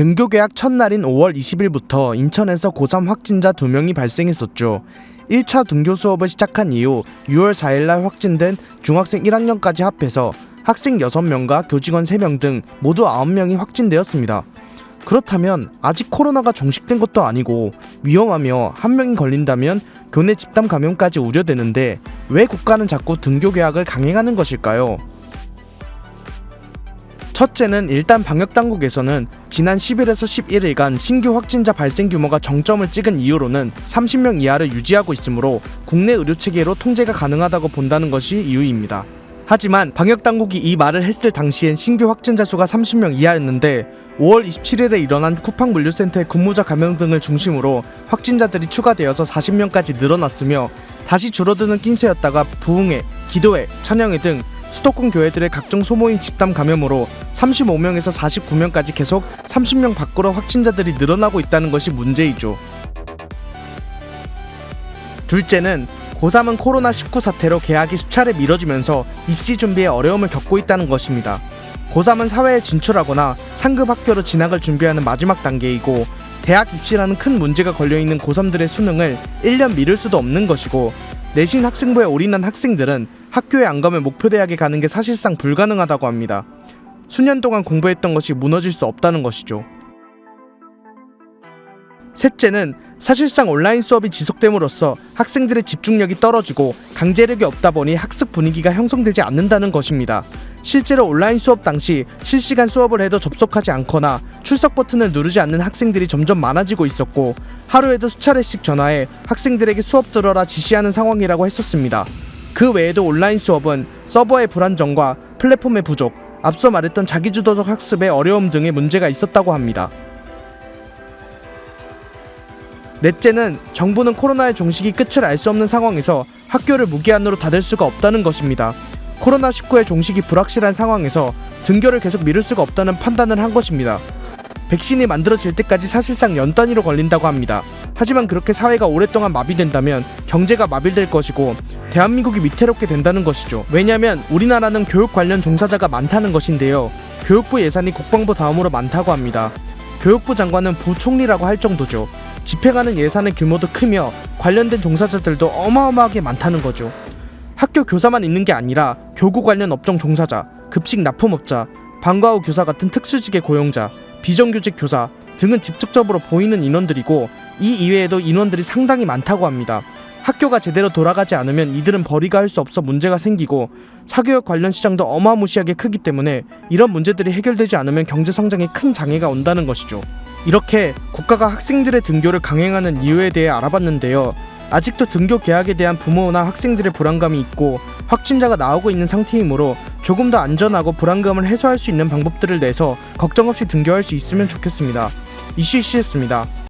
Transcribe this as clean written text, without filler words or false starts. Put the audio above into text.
등교 개학 첫날인 5월 20일부터 인천에서 고3 확진자 2명이 발생했었죠. 1차 등교 수업을 시작한 이후 6월 4일날 확진된 중학생 1학년까지 합해서 학생 6명과 교직원 3명 등 모두 9명이 확진되었습니다. 그렇다면 아직 코로나가 종식된 것도 아니고 위험하며 한 명이 걸린다면 교내 집단 감염까지 우려되는데 왜 국가는 자꾸 등교 개학을 강행하는 것일까요? 첫째는 일단 방역당국에서는 지난 10일에서 11일간 신규 확진자 발생 규모가 정점을 찍은 이후로는 30명 이하를 유지하고 있으므로 국내 의료체계로 통제가 가능하다고 본다는 것이 이유입니다. 하지만 방역당국이 이 말을 했을 당시엔 신규 확진자 수가 30명 이하였는데 5월 27일에 일어난 쿠팡물류센터의 근무자 감염 등을 중심으로 확진자들이 추가되어서 40명까지 늘어났으며 다시 줄어드는 낌새였다가 부흥회, 기도회, 찬양회 등 수도권 교회들의 각종 소모임 집단 감염으로 35명에서 49명까지 계속 30명 밖으로 확진자들이 늘어나고 있다는 것이 문제이죠. 둘째는 고3은 코로나19 사태로 개학이 수차례 미뤄지면서 입시 준비에 어려움을 겪고 있다는 것입니다. 고3은 사회에 진출하거나 상급 학교로 진학을 준비하는 마지막 단계이고 대학 입시라는 큰 문제가 걸려있는 고3들의 수능을 1년 미룰 수도 없는 것이고 내신 학생부에 올인한 학생들은 학교에 안 가면 목표 대학에 가는 게 사실상 불가능하다고 합니다. 수년 동안 공부했던 것이 무너질 수 없다는 것이죠. 셋째는 사실상 온라인 수업이 지속됨으로써 학생들의 집중력이 떨어지고 강제력이 없다 보니 학습 분위기가 형성되지 않는다는 것입니다. 실제로 온라인 수업 당시 실시간 수업을 해도 접속하지 않거나 출석 버튼을 누르지 않는 학생들이 점점 많아지고 있었고 하루에도 수차례씩 전화해 학생들에게 수업 들어라 지시하는 상황이라고 했었습니다. 그 외에도 온라인 수업은 서버의 불안정과 플랫폼의 부족, 앞서 말했던 자기주도적 학습의 어려움 등의 문제가 있었다고 합니다. 넷째는 정부는 코로나의 종식이 끝을 알 수 없는 상황에서 학교를 무기한으로 닫을 수가 없다는 것입니다. 코로나19의 종식이 불확실한 상황에서 등교를 계속 미룰 수가 없다는 판단을 한 것입니다. 백신이 만들어질 때까지 사실상 연 단위로 걸린다고 합니다. 하지만 그렇게 사회가 오랫동안 마비된다면 경제가 마비될 것이고 대한민국이 위태롭게 된다는 것이죠. 왜냐하면 우리나라는 교육 관련 종사자가 많다는 것인데요. 교육부 예산이 국방부 다음으로 많다고 합니다. 교육부 장관은 부총리라고 할 정도죠. 집행하는 예산의 규모도 크며 관련된 종사자들도 어마어마하게 많다는 거죠. 학교 교사만 있는 게 아니라 교구 관련 업종 종사자, 급식 납품업자, 방과 후 교사 같은 특수직의 고용자, 비정규직 교사 등은 직접적으로 보이는 인원들이고 이 이외에도 인원들이 상당히 많다고 합니다. 학교가 제대로 돌아가지 않으면 이들은 벌이가 할 수 없어 문제가 생기고 사교육 관련 시장도 어마무시하게 크기 때문에 이런 문제들이 해결되지 않으면 경제 성장에 큰 장애가 온다는 것이죠. 이렇게 국가가 학생들의 등교를 강행하는 이유에 대해 알아봤는데요. 아직도 등교 개학에 대한 부모나 학생들의 불안감이 있고 확진자가 나오고 있는 상태이므로 조금 더 안전하고 불안감을 해소할 수 있는 방법들을 내서 걱정 없이 등교할 수 있으면 좋겠습니다. 이슈이슈였습니다.